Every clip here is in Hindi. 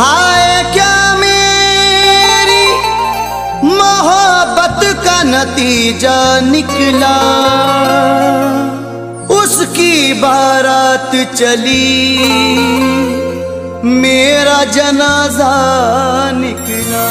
हाय क्या मेरी मोहब्बत का नतीजा निकला, उसकी बारात चली मेरा जनाजा निकला।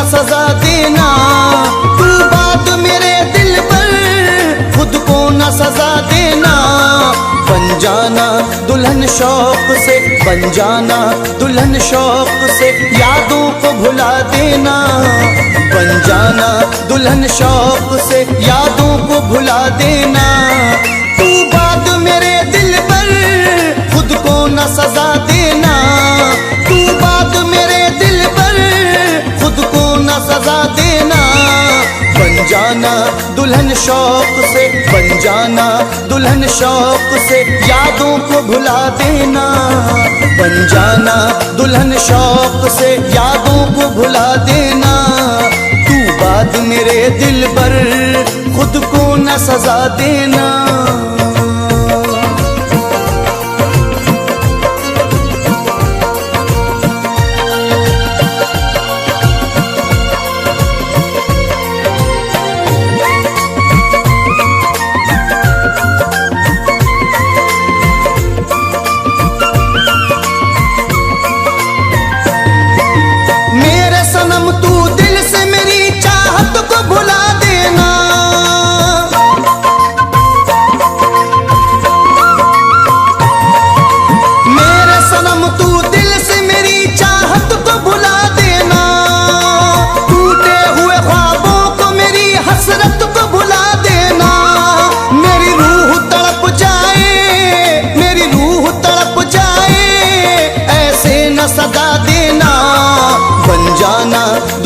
सजा देना तू बात मेरे दिल पर, खुद को न सजा देना। बन जाना दुल्हन शौक से, बन जाना दुल्हन शौक से, यादों को भुला देना। बन जाना दुल्हन शौक से, यादों को भुला देना। तू बात मेरे दिल पर, खुद को न सजा देना। तू बात मेरे दिल पर, खुद को न सजा देना। बन जाना दुल्हन शौक से, बन जाना दुल्हन शौक से, यादों को भुला देना। बन जाना दुल्हन शौक से, यादों को भुला देना। तू बात मेरे दिल पर, खुद को न सजा देना।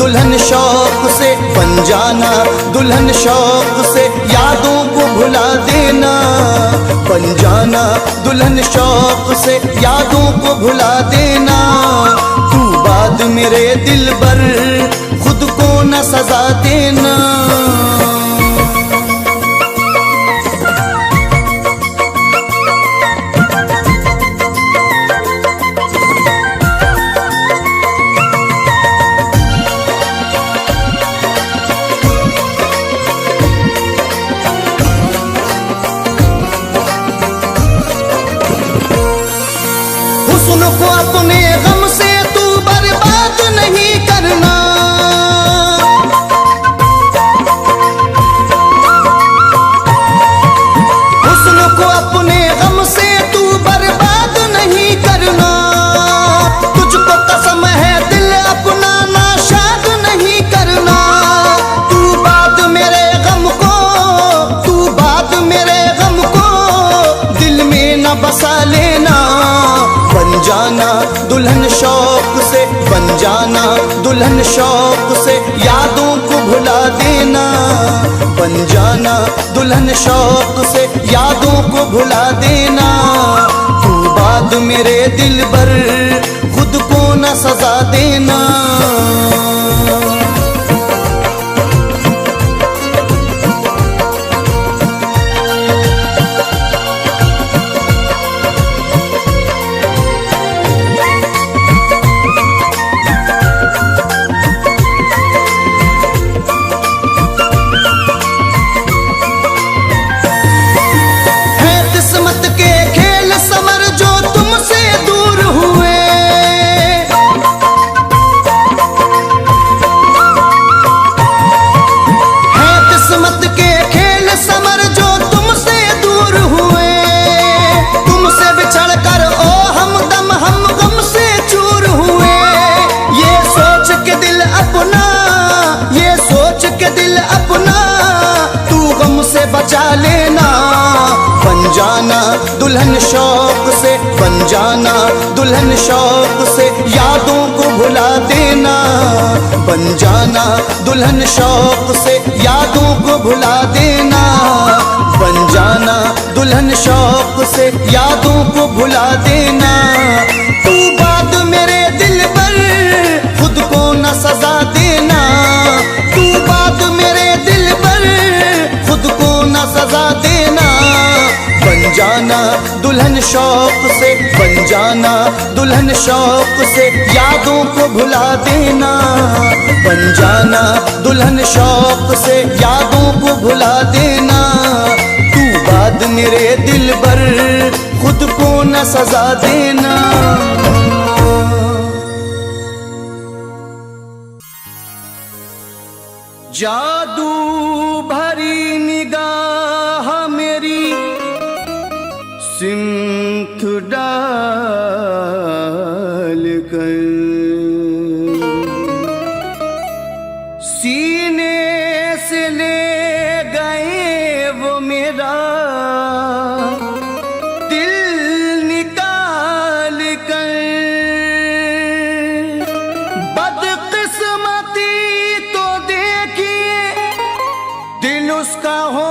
दुल्हन शौक से, बन जाना दुल्हन शौक से, यादों को भुला देना। बन जाना दुल्हन शौक से, यादों को भुला देना। तू बात मेरे दिल पर, खुद को न सजा देना। को अपने गम से तू बर्बाद नहीं करना। हुस्न को अपने गम से तू बर्बाद नहीं करना। तुझको कसम है दिल अपना नाशाद नहीं करना। तू बात मेरे गम को, तू बात मेरे गम को दिल में न बसा लेना। बन जाना दुल्हन शौक से, बन जाना दुल्हन शौक से, यादों को भुला देना। बन जाना दुल्हन शौक से, यादों को भुला देना। तू बात मेरे दिल पर, खुद को न सजा देना। बचा लेना। बन जाना दुल्हन शौक से, बन जाना दुल्हन शौक से, यादों को भुला देना। बन जाना दुल्हन शौक से, यादों को भुला देना। बन जाना दुल्हन शौक से, यादों को भुला देना। तू बात मेरे दिल पर, खुद को न सजा देना। तू बात मेरे दिल पर, खुद को न सजा देना। बन जाना दुल्हन शौक से, बन जाना दुल्हन शौक से, यादों को भुला देना। बन जाना दुल्हन शौक से, यादों को भुला देना। तू बात मेरे दिल पर, खुद को न सजा देना। जादू भरी निगाह मेरी सिमत डाल कर, सीने से ले गए वो मेरा दिल निकाल कर। बदकिस्मती तो देखिए दिल उसका हो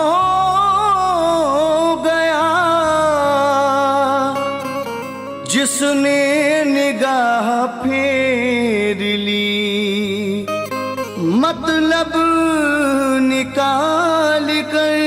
गया, जिसने निगाह फेर ली मतलब निकाल कर।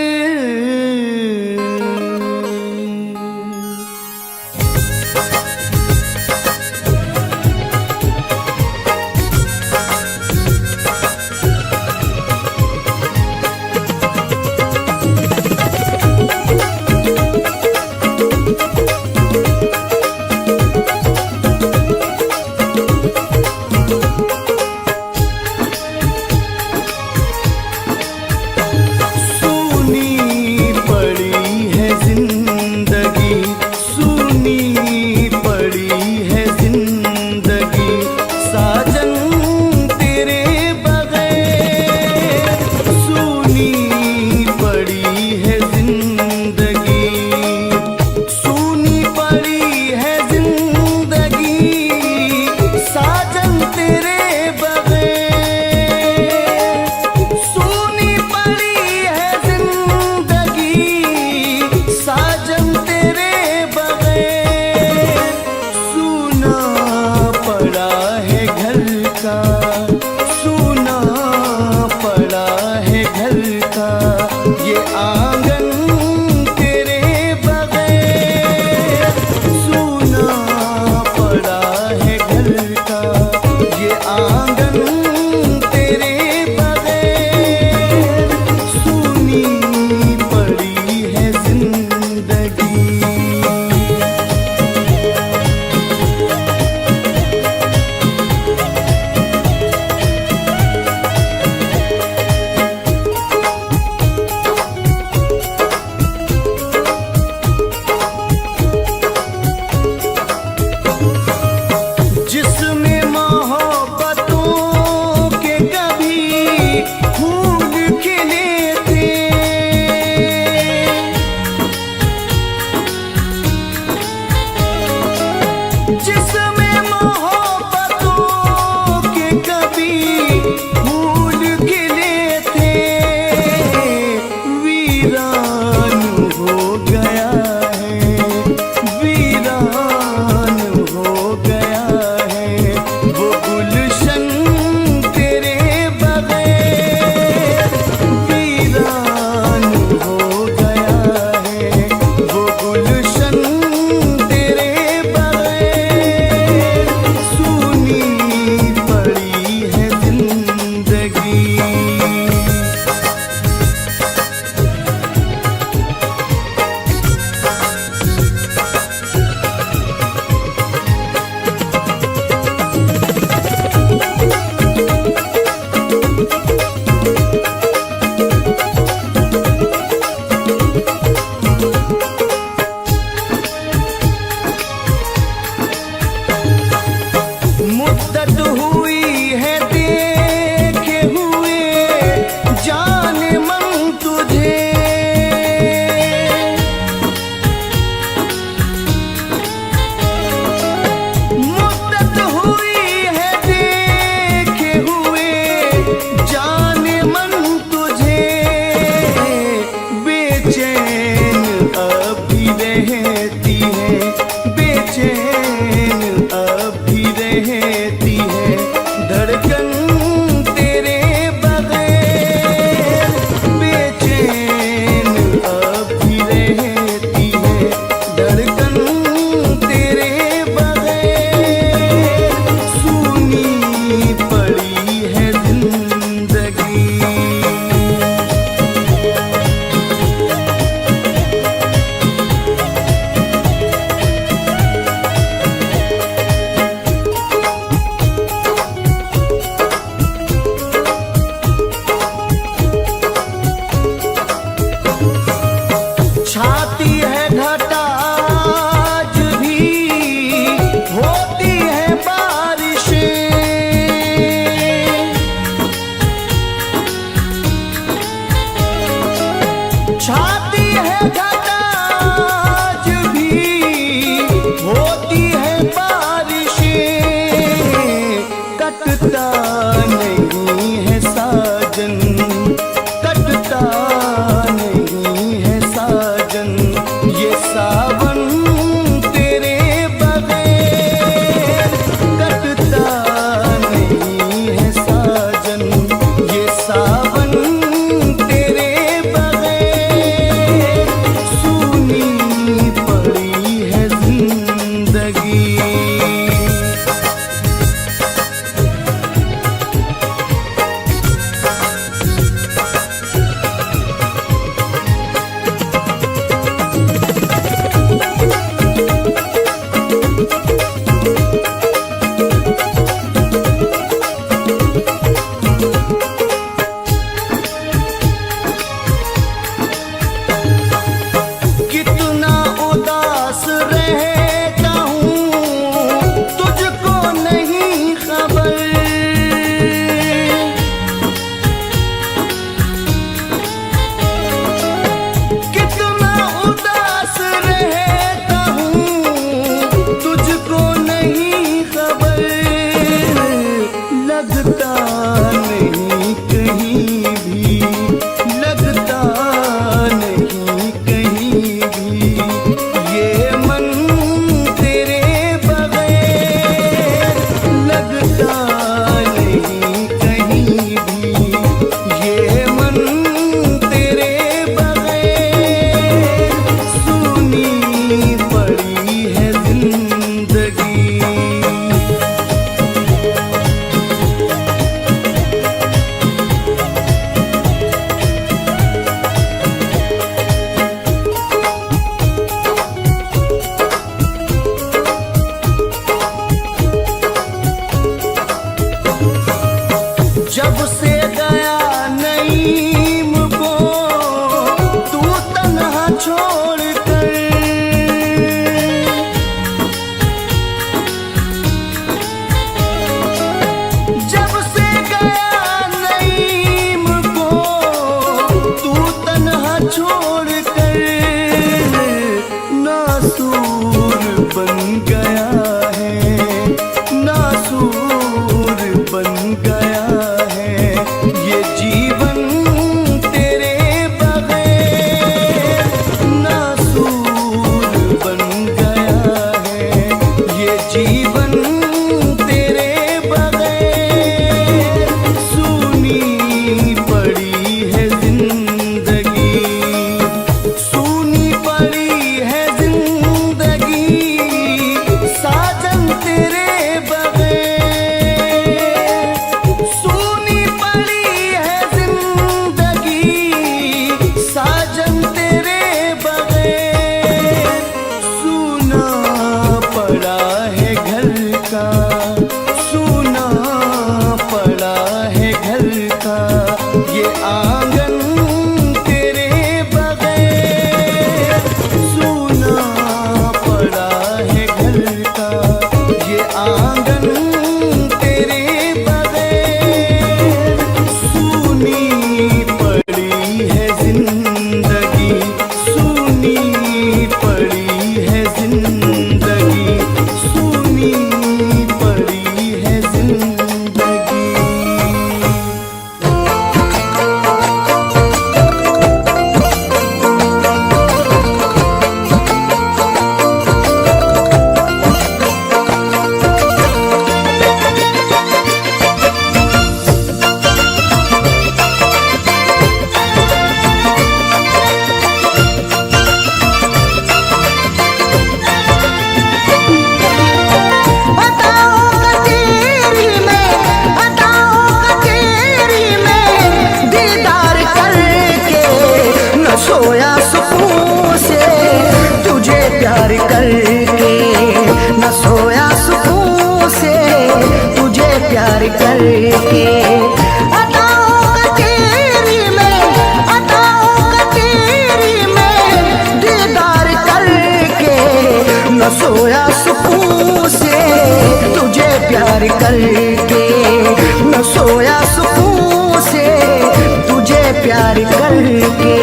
होती है बारिशें, कटता नहीं है साजन, कटता नहीं है साजन, ये सावन तेरे बगैर कटता नहीं है साजन, ये सावन तेरे बगैर सूनी पड़ी है जिंदगी। कितना उदास रहता हूँ तुझको नहीं खबर, कितना उदास रहता हूँ तुझको नहीं खबर, लगता नहीं कहीं भी, लगता नहीं कहीं भी, ये मन तेरे बगैर लगता नहीं कहीं भी, ये मन तेरे बगैर सूनी पड़ी है जिंदगी। जब से गया नईम को तू तन्हा छोड़ कर, जब से गया नईम को तू तन्हा छोड़ कर, नासूर बन गया है, नासूर बन गया है, ये जीवन तेरे बगैर नासूर बन गया है, ये जीवन तेरे बगैर सूनी पड़ी है जिंदगी, सूनी पड़ी है जिंदगी साजन तेरे बगैर, सूनी पड़ी है जिंदगी साजन तेरे बगैर, सूना पड़ा है घर का, सूना पड़ा है घर का, ये आंगन तेरे बगैर, सूना पड़ा है घर का, ये आंगन तेरे बगैर सूनी पड़ी है जिंदगी, सूनी पड़ी है जिंदगी, सूनी पड़ी है जिंदगी। करके अदाओं का तेरी में दीदार करके न सोया सुकून से तुझे प्यार करके न सोया सुकून से तुझे प्यार करके।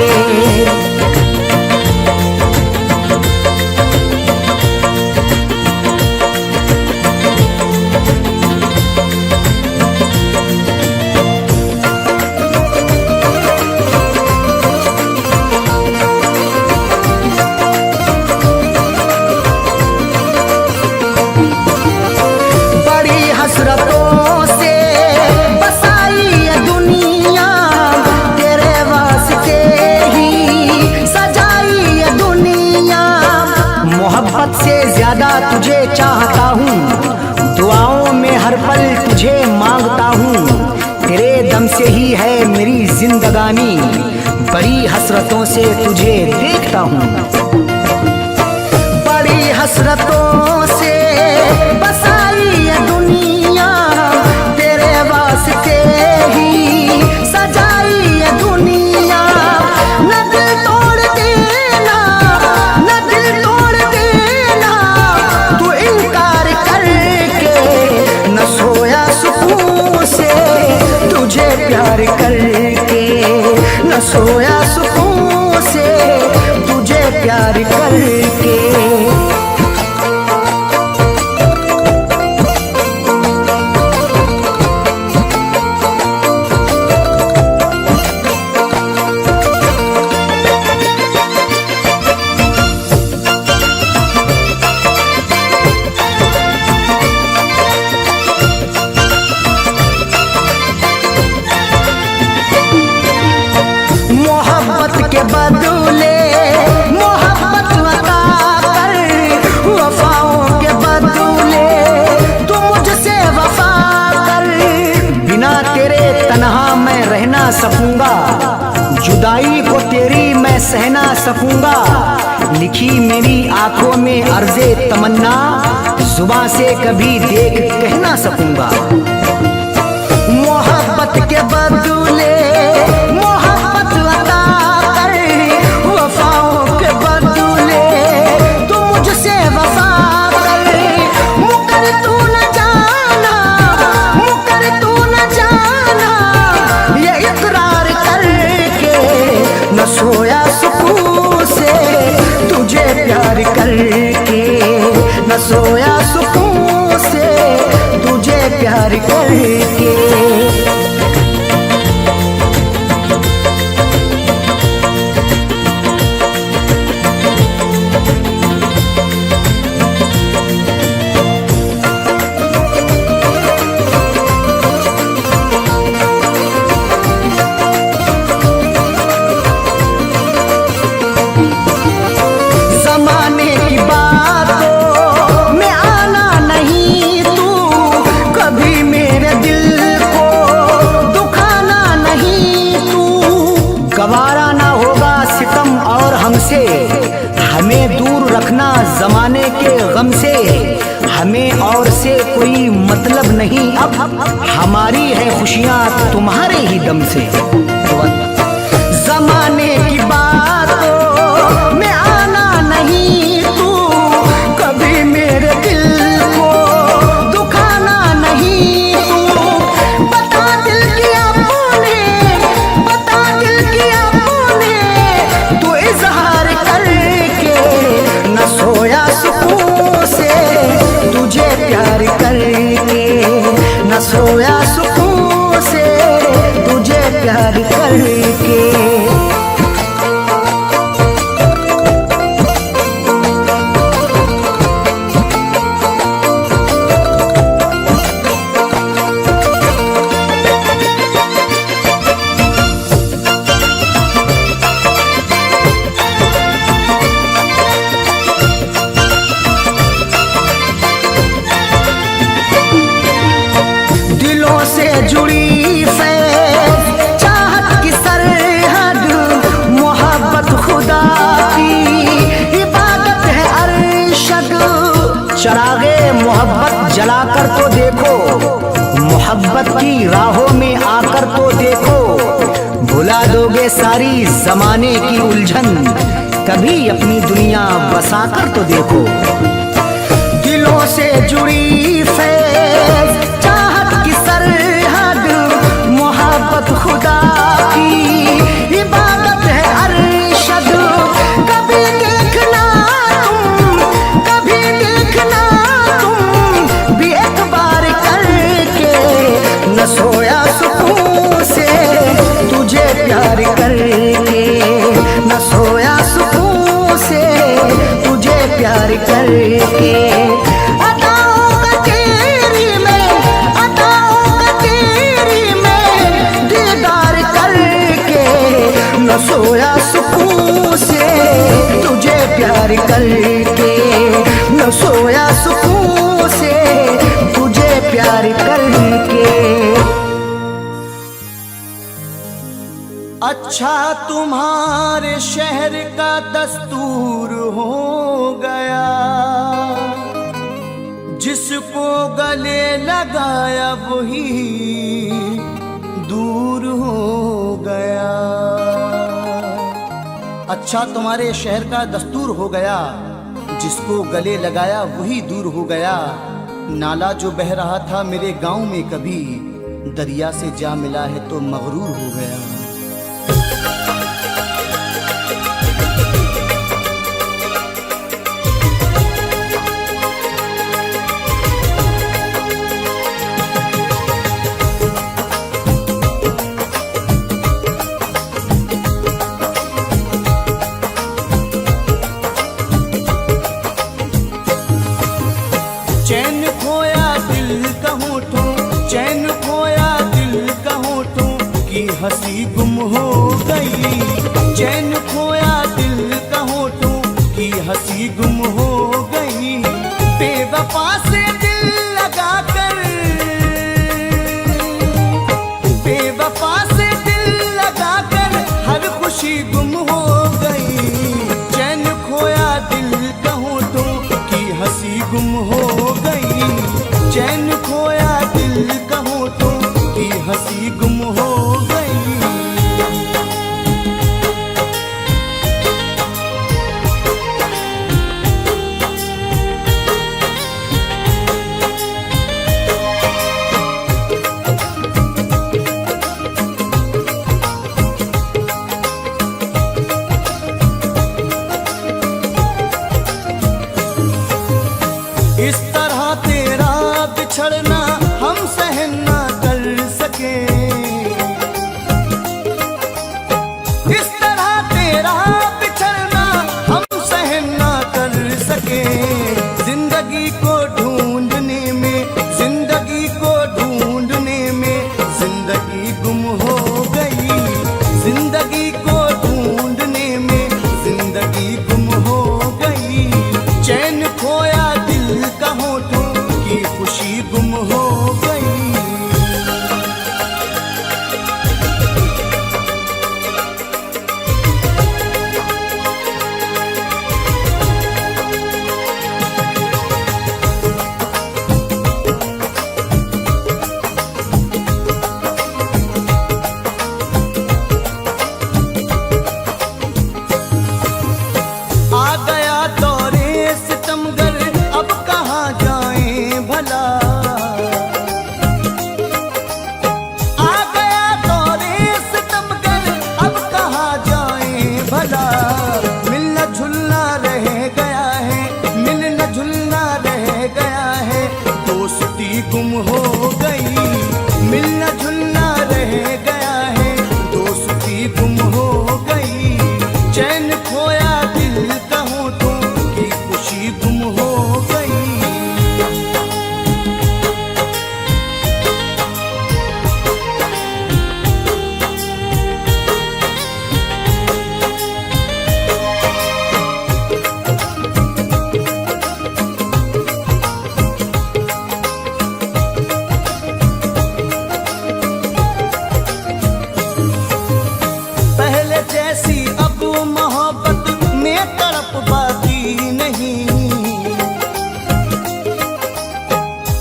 से ही है मेरी जिंदगानी, बड़ी हसरतों से तुझे देखता हूँ। बड़ी हसरतों से बसाई ये दुनिया, तेरे वास्ते ही सजाई ये दुनिया। न दिल तोड़ देना, न दिल तोड़ देना, तू इनकार करके न सोया सुकून से, तुझे प्यार करके न सोया सुकून से, तुझे प्यार करके। मोहब्बत के बदले मोहब्बत अता कर, वफाओं के बदले तू मुझसे वफा कर। बिना तेरे तन्हा मैं रह ना सकूंगा, जुदाई को तेरी मैं सह ना सकूंगा। लिखी मेरी आंखों में अर्ज़े तमन्ना, जुबां से कभी देख कह ना सकूंगा। मोहब्बत के बदले मोहब्बत अता कर, वफाओं के बदले तू मुझसे वफा कर। मुकर तू न जाना, मुकर तू न जाना, ये इकरार करके न सोया सुकून से, तुझे प्यार करके न सोया सुकून से, तुझे प्यार करके। जमाने की बातों में आना नहीं तू, कभी मेरे दिल को दुखाना नहीं तू। गवारा ना होगा सितम और हमसे, हमें दूर रखना जमाने के गम से। हमें और से कोई मतलब नहीं अब, हमारी है खुशियाँ तुम्हारे ही दम से। जमाने की बातों में आना नहीं तू, कभी मेरे दिल को दुखाना नहीं तू। बता दिल किया तूने, बता दिल किया तूने, तू इजहार करके न सोया सुकून से, तुझे प्यार करके न सोया सुकून से, तुझे प्यार करके। दिलों से जुड़ी फैज़ चाहत की सरहद, मोहब्बत खुदा की इबादत है अरशद। चरागे मोहब्बत जलाकर तो देखो, मोहब्बत की राहों में आकर तो देखो। भुला दोगे सारी जमाने की उलझन, कभी अपनी दुनिया बसाकर तो देखो। दिलों से जुड़ी फैज़ चाहत की सरहद, मोहब्बत खुदा की इबादत है अरशद। कभी देखना तुम, कभी देखना तुम भी एक बार करके न सोया सुकून से, तुझे प्यार करके न सोया सुकून से, तुझे प्यार करके। अदाओं अच्छा तुम्हारे शहर का दस्तूर हो गया, जिसको गले लगाया वही दूर हो गया। अच्छा तुम्हारे शहर का दस्तूर हो गया, जिसको गले लगाया वही दूर हो गया। नाला जो बह रहा था मेरे गांव में कभी, दरिया से जा मिला है तो मगरूर हो गया। चैन खोया दिल का होठों, चैन खोया दिल का होठों की हंसी गुम हो गई। चैन खोया दिल का होठों की हंसी गुम हो गई। बेवफा से दिल लगा कर, बेवफा से दिल लगा कर हर खुशी गुम हो गई। चैन खोया दिल का होठों की हंसी गुम हो गई। चैन खोया दिल का होठों की हंसी गुम हो गई। इस तरह तेरा बिछड़ना हम सहन ना कर सके। इस तरह तेरा बिछड़ना हम सहन ना कर सके। जिंदगी को ढूंढने में, जिंदगी को ढूंढने में जिंदगी गुम हो गई। जिंदगी को ढूंढने में जिंदगी गुम हो गई। चैन खोया दिल का होठों की खुशी गुम हो गई। आ गया दौरे सितमगर, अब कहाँ जाएं भला। आ गया दौरे सितमगर, अब कहाँ जाएं भला। मिलना झुलना रह गया है, मिलना झुलना रह गया है, दोस्ती गुम हो गई। मिलना झुलना रह गया है, दोस्ती गुम हो गई। चैन खोया दिल का होठों की खुशी गुम हो गई। पहले जैसी अब मोहब्बत में तड़प बाकी नहीं।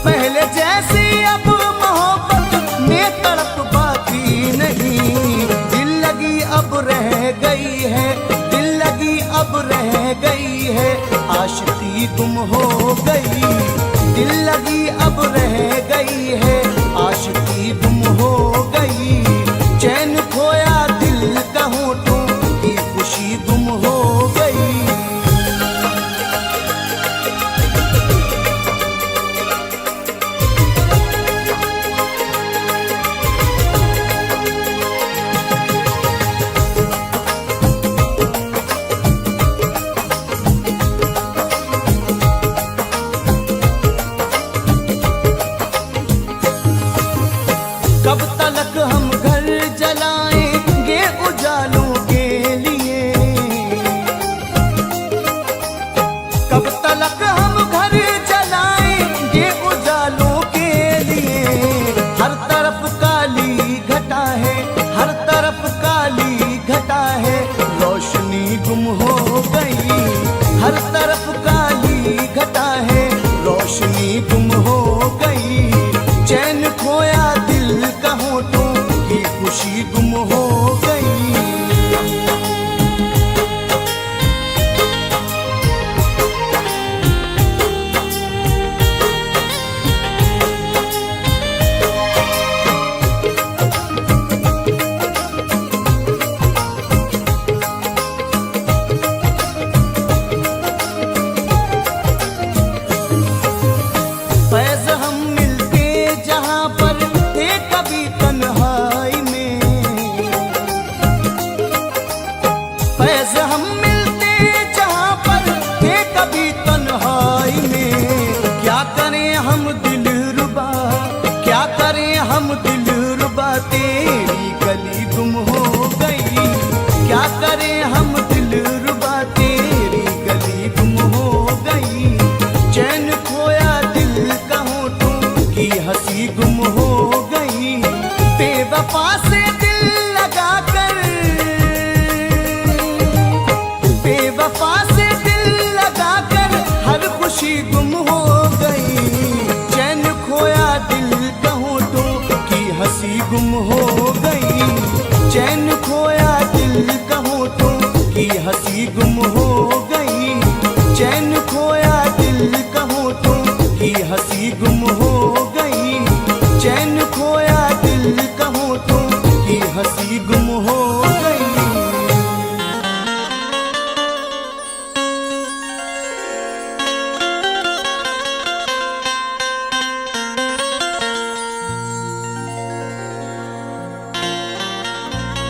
पहले जैसी अब मोहब्बत में तड़प बाकी नहीं। दिल लगी अब रह गई है, दिल लगी अब रह गई है, आशिकी गुम हो गई। दिल लगी अब रह गई है, आशिकी गुम हो गई। चैन खोया दिल का होठों की खुशी गुम हो गई। कि हंसी गुम हो गई। बेवफा से दिल लगा कर, बेवफा से दिल लगा कर हर खुशी गुम हो गई। चैन खोया दिल कहूँ तो कि हंसी गुम हो गई। चैन खोया दिल कहूँ तो कि हंसी गुम हो गई। चैन खोया दिल कहूँ तो कि हंसी गुम हो गई। चैन खोया दिल कहूँ तो कि हंसी गुम हो गई।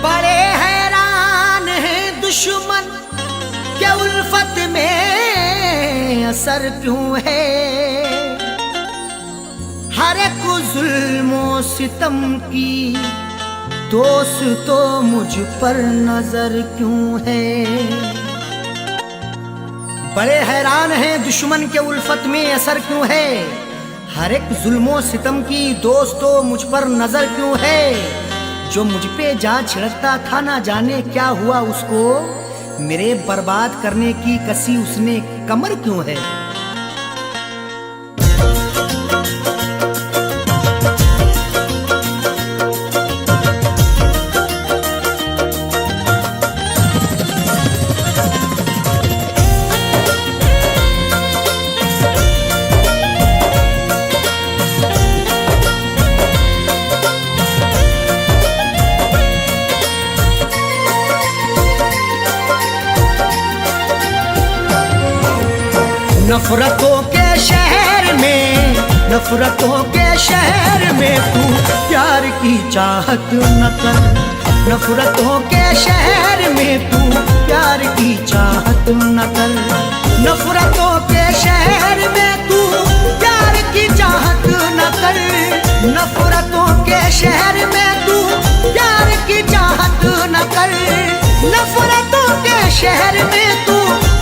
बड़े हैरान हैं दुश्मन के उल्फत में असर क्यों है। हर एक जुल्मों सितम की दोस्त तो मुझ पर नजर क्यों है। बड़े हैरान हैं दुश्मन के उल्फत में असर क्यों है। हर एक जुल्मों सितम की दोस्त तो मुझ पर नजर क्यों है। जो मुझ पे जा छिड़कता था ना जाने क्या हुआ उसको। मेरे बर्बाद करने की कसी उसने कमर क्यों है। नफरतों के शहर में, नफरतों के शहर में तू प्यार की चाहत न कर। नफरतों के शहर में तू प्यार की चाहत न कर। नफरतों के शहर में तू प्यार की चाहत न कर। नफरतों के शहर में तू प्यार की चाहत न कर। नफरतों के शहर में तू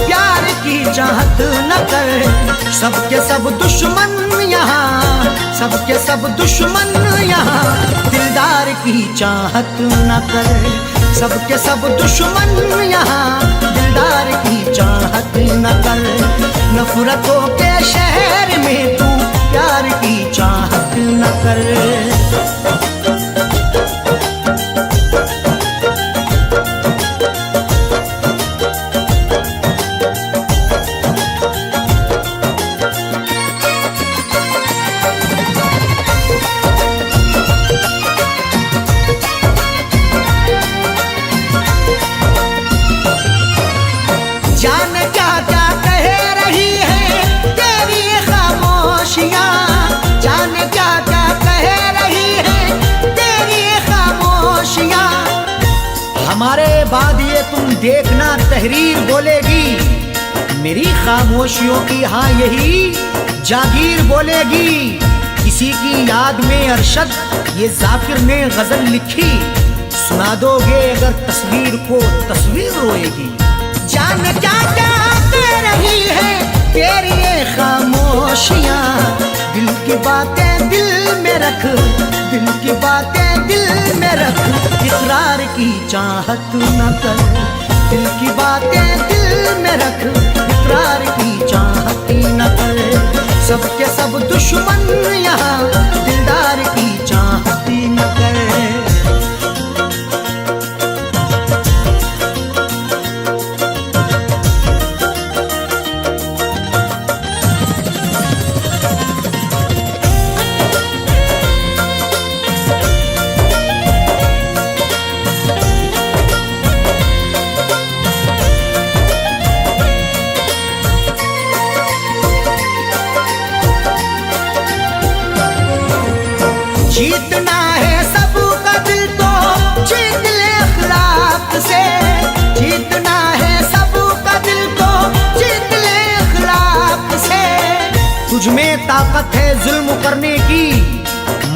प्यार की चाहत न कर। सबके सब दुश्मन यहाँ, सबके सब दुश्मन यहाँ दिलदार की चाहत न कर। सबके सब दुश्मन यहाँ दिलदार की चाहत न कर। नफरतों के शहर में तू प्यार की चाहत न कर। जाने क्या क्या कह रही है तेरी खामोशियाँ। जाने क्या क्या कह रही है तेरी खामोशियाँ। हमारे बाद ये तुम देखना तहरीर बोलेगी। मेरी खामोशियों की हाँ यही जागीर बोलेगी। किसी की याद में अरशद ये जाकिर ने गजल लिखी। सुना दोगे अगर तस्वीर को तस्वीर रोएगी। जान क्या क्या कह रही है तेरी ये खामोशियाँ। दिल की बातें दिल में रख, दिल की बातें दिल में रख। इकरार की चाहत न कर। दिल की बातें दिल में रख, इकरार की चाहत न कर। सबके सब दुश्मन यहाँ दिलदार की चाहत न कर। जीतना है सबका दिल तो जीत ले अखलाक से। जीतना है सबका दिल तो जीत ले अखलाक से। तुझ में ताकत है जुल्म करने की,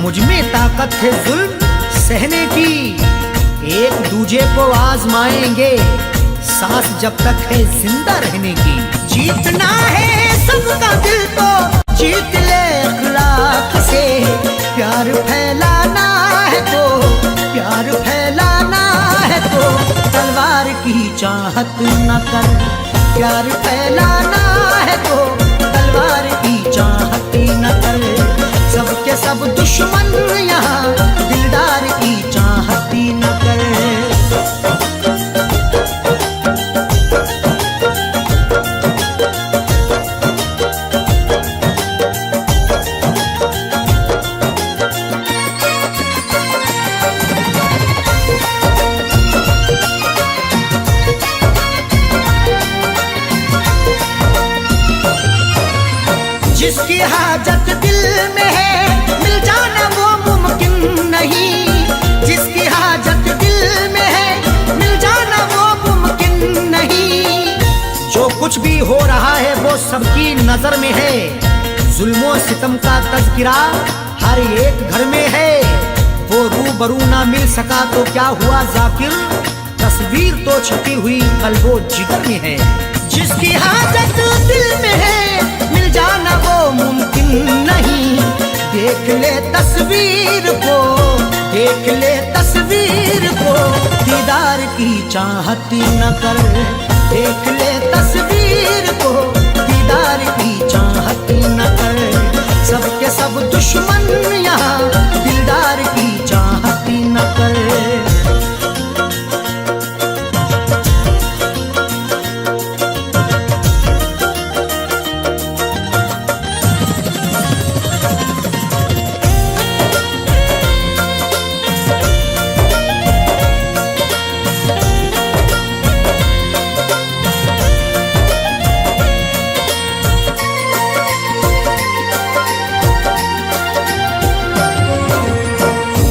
मुझ में ताकत है जुल्म सहने की। एक दूजे को आजमाएंगे सांस जब तक है जिंदा रहने की। जीतना है सबका दिल तो जीत ले अखलाक से। न कर। प्यार फैलाना है तो तलवार की चाहती न कर। सबके सब दुश्मन यहाँ दिलदार की चाहती न कर। जिसकी हाजत दिल में है मिल जाना वो मुमकिन नहीं। जिसकी हाजत दिल में है मिल जाना वो मुमकिन नहीं। जो कुछ भी हो रहा है वो सबकी नजर में है। जुल्मों सितम का तज़किरा हर एक घर में है। वो रूबरू ना मिल सका तो क्या हुआ जाकिर, तस्वीर तो छपी हुई कल्बो जिगर में है। जिसकी हाजत दिल में है मिल जाना वो मुमकिन नहीं। देख ले तस्वीर को, देख ले तस्वीर को, दीदार की चाहती न कर। देख ले तस्वीर को, दीदार की चाहती न कर। सबके सब दुश्मन यहाँ दिलदार की चाहती न कर।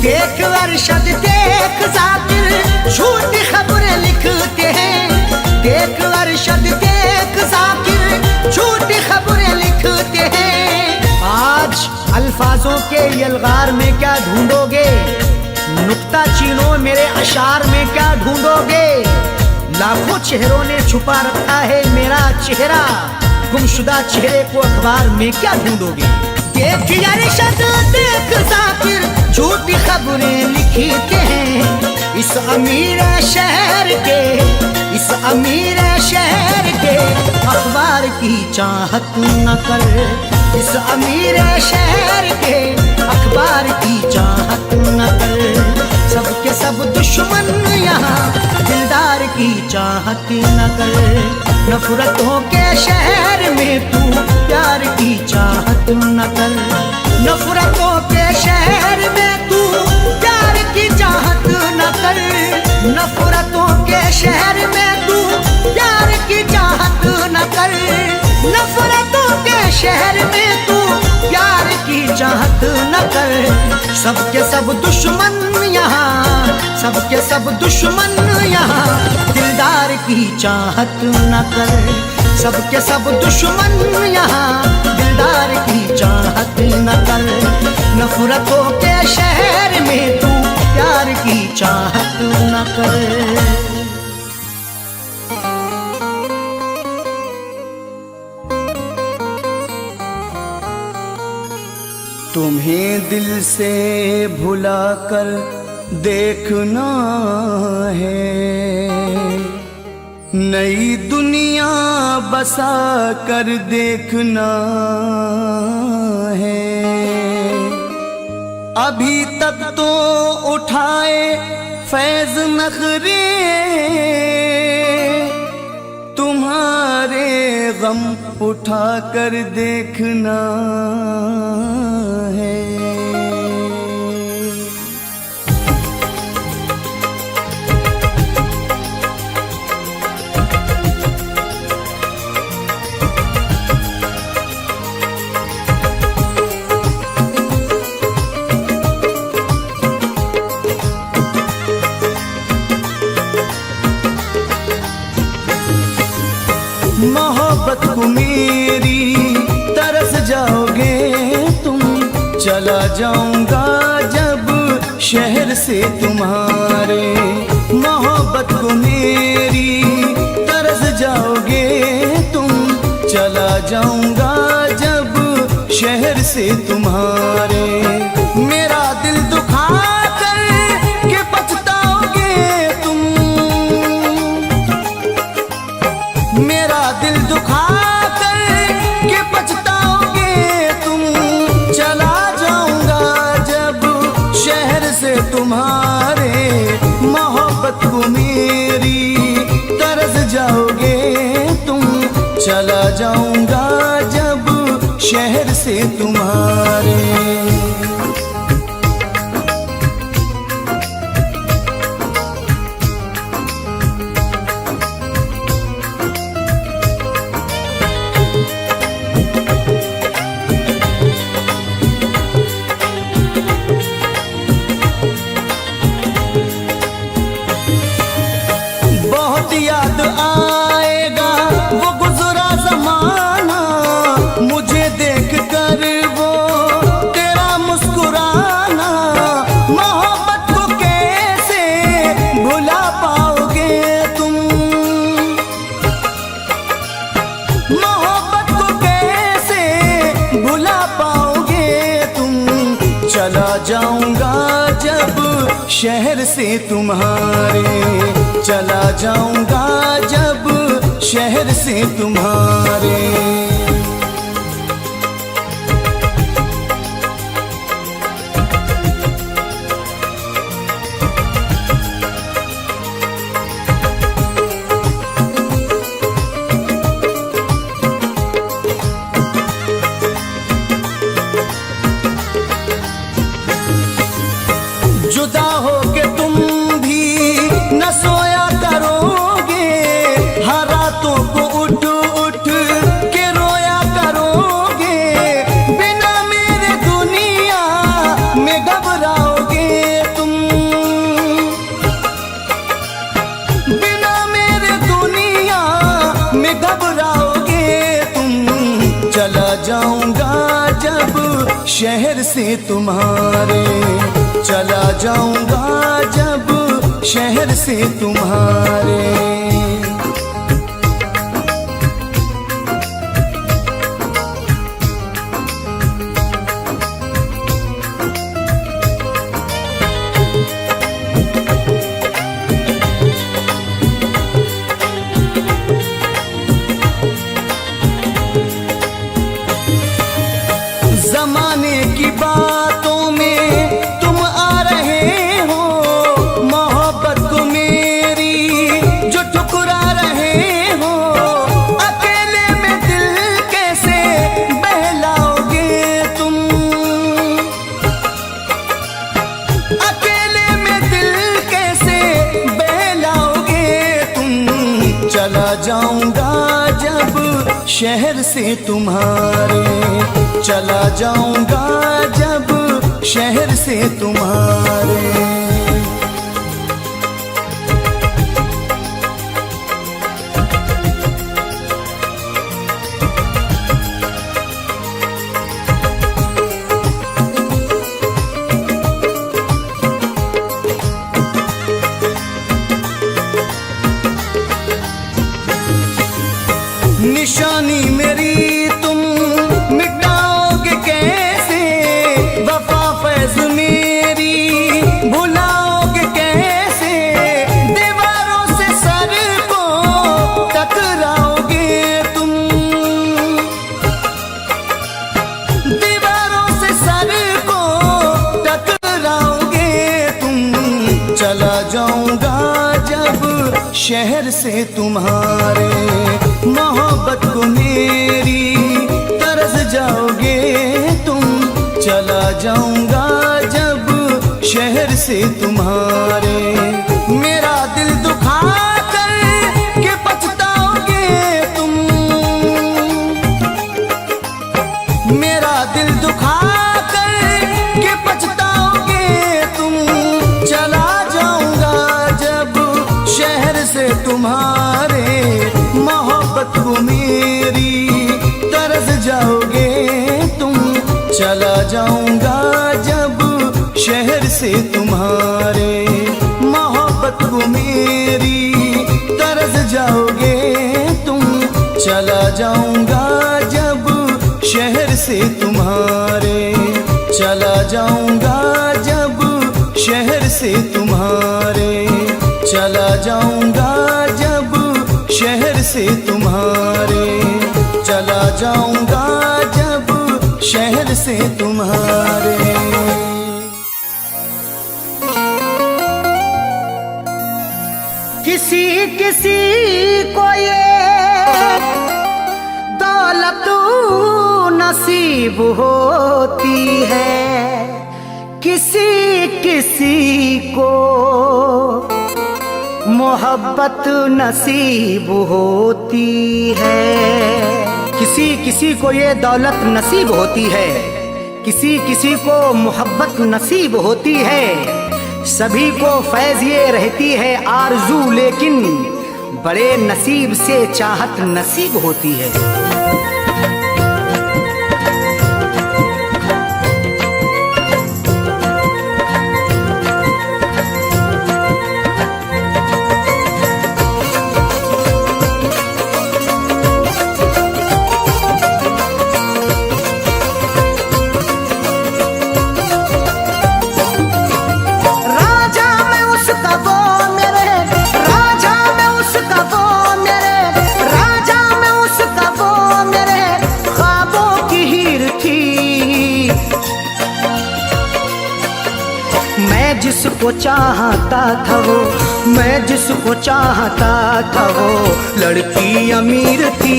देख अरशद देख जाकिर झूठी खबरें लिखते हैं। देख अरशद देख जाकिर झूठी खबरें लिखते हैं। आज अल्फाजों के यलगार में क्या ढूंढोगे, नुक्ता चीनो मेरे अशार में क्या ढूंढोगे। लाखों चेहरों ने छुपा रखा है मेरा चेहरा, गुमशुदा चेहरे को अखबार में क्या ढूंढोगे। देख अरशद देख जाकिर झूठी खबरें लिखते हैं। इस अमीर शहर के, इस अमीर शहर के अखबार की चाहत न कर। इस अमीर शहर के अखबार की चाहत न कर। सबके सब दुश्मन यहाँ दिलदार की चाहती न कर। नफरतों के शहर में तू प्यार की चाहत न कर। नफरतों के शहर में तू प्यार की चाहत न कर। नफरतों के शहर में तू प्यार की चाहत न कर। नफरतों के शहर में तू प्यार की चाहत न कर। सबके सब दुश्मन यहाँ, सबके सब दुश्मन यहाँ दिलदार की चाहत न कर। सबके सब दुश्मन यहाँ दिलदार की चाहत न कर। नफरतों के शहर में तू प्यार की चाहत न कर। तुम्हें दिल से भुला कर देखना है, नई दुनिया बसा कर देखना है। अभी तक तो उठाए फैज नखरे, तुम्हारे गम उठा कर देखना है। मोहब्बत को मेरी तरस जाओगे तुम, चला जाऊंगा जब शहर से तुम्हारे। मोहब्बत को मेरी तरस जाओगे तुम, चला जाऊंगा जब शहर से तुम्हारे। मेरा दिल दुखा कर के पछताओगे तुम, तुम्हारे, मोहब्बत को मेरी तरस जाओगे तुम। चला जाऊंगा जब शहर से तुम्हारे। बहुत याद आएगा वो गुजरा जमाना, मुझे देख कर वो तेरा मुस्कुराना। मोहब्बत को कैसे भुला पाओगे तुम, मोहब्बत को कैसे भुला पाओगे तुम। चला जाऊंगा जब शहर से तुम्हारे, चला जाऊंगा जब शहर से तुम्हारे। जुदा हो के तुम भी न सोया करोगे, हर रातों को उठ उठ के रोया करोगे। बिना मेरे दुनिया में घबराओगे तुम, बिना मेरे दुनिया में घबराओगे तुम। चला जाऊंगा जब शहर से तुम्हारे, चला जाऊंगा जब शहर से तुम्हारे। जमाने की बातों में तुम आ रहे हो, मोहब्बत को मेरी जो ठुकरा रहे हो। अकेले में दिल कैसे बहलाओगे तुम, अकेले में दिल कैसे बहलाओगे तुम। चला जाऊंगा जब शहर से तुम्हारे, चला जाऊंगा जब शहर से तुम्हारे। निशानी मेरी तुम मिटाओगे कैसे, वफा फैज़ मेरी भुलाओगे कैसे। दीवारों से सर को टकराओगे तुम, दीवारों से सर को टकराओगे तुम। चला जाऊंगा जब शहर से तुम्हारे, मोहब्बत को मेरी तरस जाओगे तुम। चला जाऊंगा जब शहर से तुम्हारे। मेरा दिल दुखा कर के पछताओगे तुम, मेरा दिल दुखा कर के पछताओगे तुम। चला जाऊंगा जब शहर से तुम्हारे, मोहब्बत को मेरी तरस जाओगे तुम। चला जाऊंगा जब शहर से तुम्हारे, मोहब्बत को मेरी तरस जाओगे तुम। चला जाऊंगा जब शहर से तुम्हारे, चला जाऊंगा जब शहर से तुम्हारे। चला जाऊंगा जब शहर से तुम्हारे, चला जाऊंगा जब शहर से तुम्हारे। किसी किसी को ये दौलत नसीब होती है, किसी किसी को मोहब्बत नसीब होती है। किसी किसी को ये दौलत नसीब होती है, किसी किसी को मोहब्बत नसीब होती है। सभी को फैज़ ये रहती है आरज़ू, लेकिन बड़े नसीब से चाहत नसीब होती है। जिसको चाहता था वो, मैं जिसको चाहता था वो लड़की अमीर थी।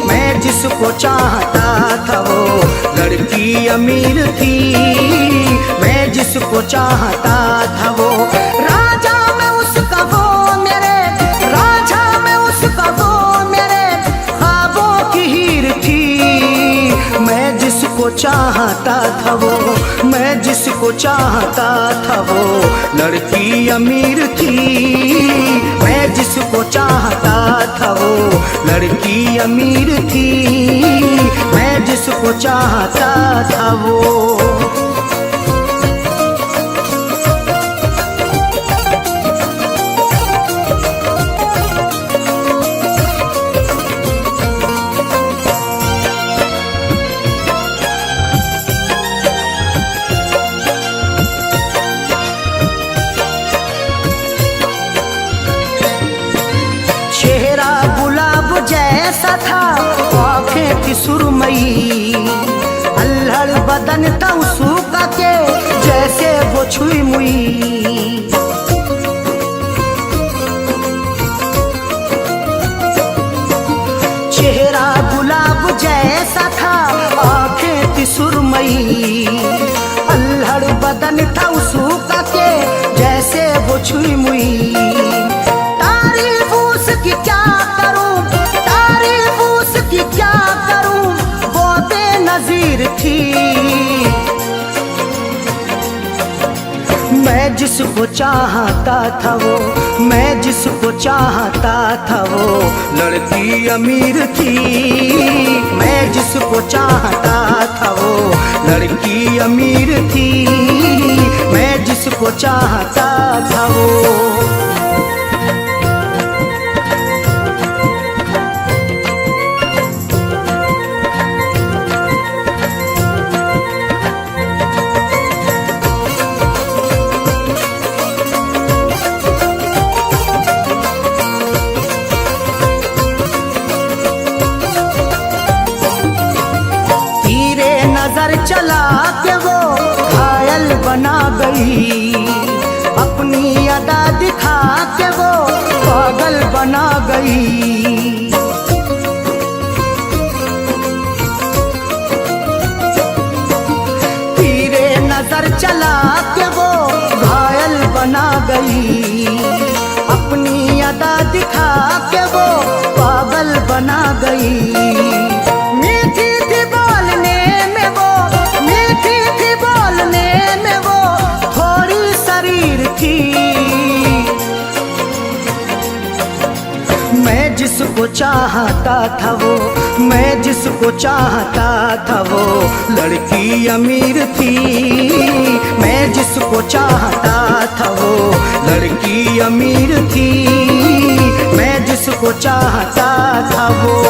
मैं जिसको चाहता था वो लड़की अमीर थी। मैं जिसको चाहता था वो राजा में उसका वो मेरे, राजा में उसका वो मेरे ख्वाबों की हीर थी। मैं जिसको चाहता था वो, मैं जिसको चाहता था वो लड़की अमीर थी। मैं जिसको चाहता था वो लड़की अमीर थी। मैं जिसको चाहता था वो। जैसा था आँखें थी सुरमई, अल्हड़ बदन था उसका के जैसे वो छुई मुई। चेहरा गुलाब जैसा था आँखें थी सुरमई, अल्हड़ बदन था उसका के जैसे वो छुई मुई। तारीफ उसकी क्या करूं, तारीफ उसकी क्या करूं, वो बेनज़ीर थी। मैं जिसको चाहता था वो, मैं जिसको चाहता था वो लड़की अमीर थी। मैं जिसको चाहता था वो लड़की अमीर थी। मैं जिसको चाहता था वो। चला के वो घायल बना गई, अपनी अदा दिखा के वो पागल बना गई। तीरे नजर चला के वो घायल बना गई, अपनी अदा दिखा के वो पागल बना गई। मीठी थी बोलने में वो, मीठी थी बोलने में वो थोड़ी शरीर थी। मैं जिसको चाहता था वो, मैं जिसको चाहता था वो लड़की अमीर थी। मैं जिसको चाहता था वो लड़की अमीर थी। मैं जिसको चाहता था वो।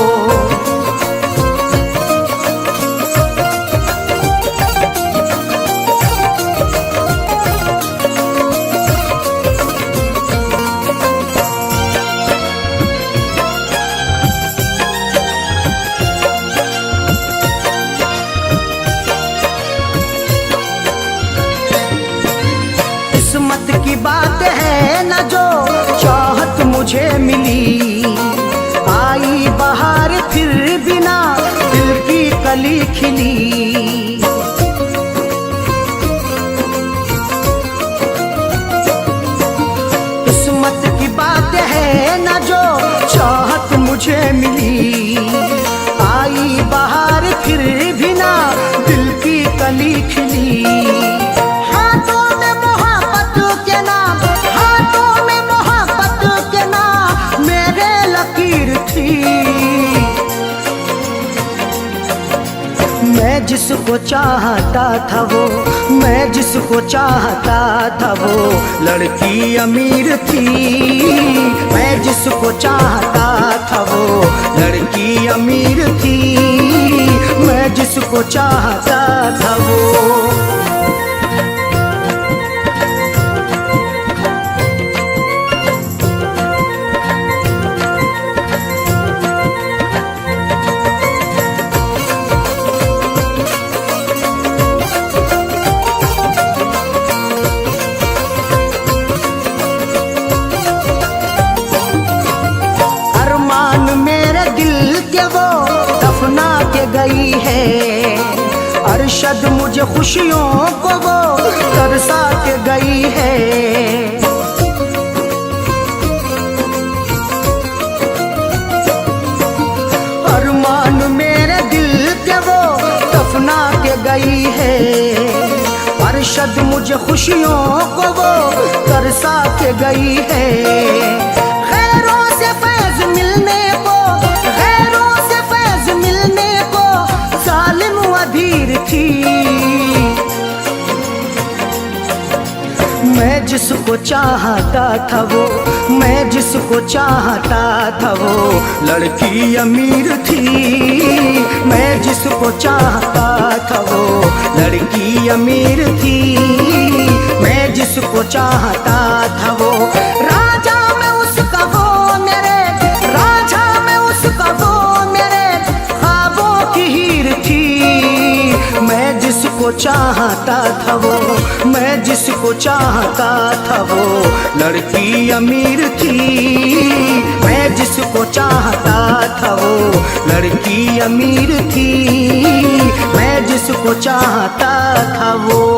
किस्मत की बात है न जो चाह खिली। किस्मत की बात है न जो चाहत मुझे मिली, आई बहार फिर भी ना दिल की कली खिली। हाथों में मोहब्बत के नाम, हाथों में मोहब्बत के नाम मेरे लकीर थी। मैं जिसको चाहता था वो, मैं जिसको चाहता था वो लड़की अमीर थी। मैं जिसको चाहता था वो लड़की अमीर थी। मैं जिसको चाहता था वो। दफना के गई है अरशद मुझे खुशियों को वो तरसा के गई है। अरमान मेरे दिल के वो दफना के गई है अरशद मुझे खुशियों को वो तरसा के गई है। खैरों से फैज मिलने को, अधीर थी। मैं जिसको चाहता था वो, मैं जिसको चाहता था वो लड़की अमीर थी। मैं जिसको चाहता था वो लड़की अमीर थी। मैं जिसको चाहता था वो राजा में उसका वो मेरे, राजा में उसका वो मेरे ख्वाबों की हीर थी। मैं जिसको चाहता था वो, मैं जिसको चाहता था वो लड़की अमीर थी। मैं जिसको चाहता था वो लड़की अमीर थी। मैं जिसको चाहता था वो।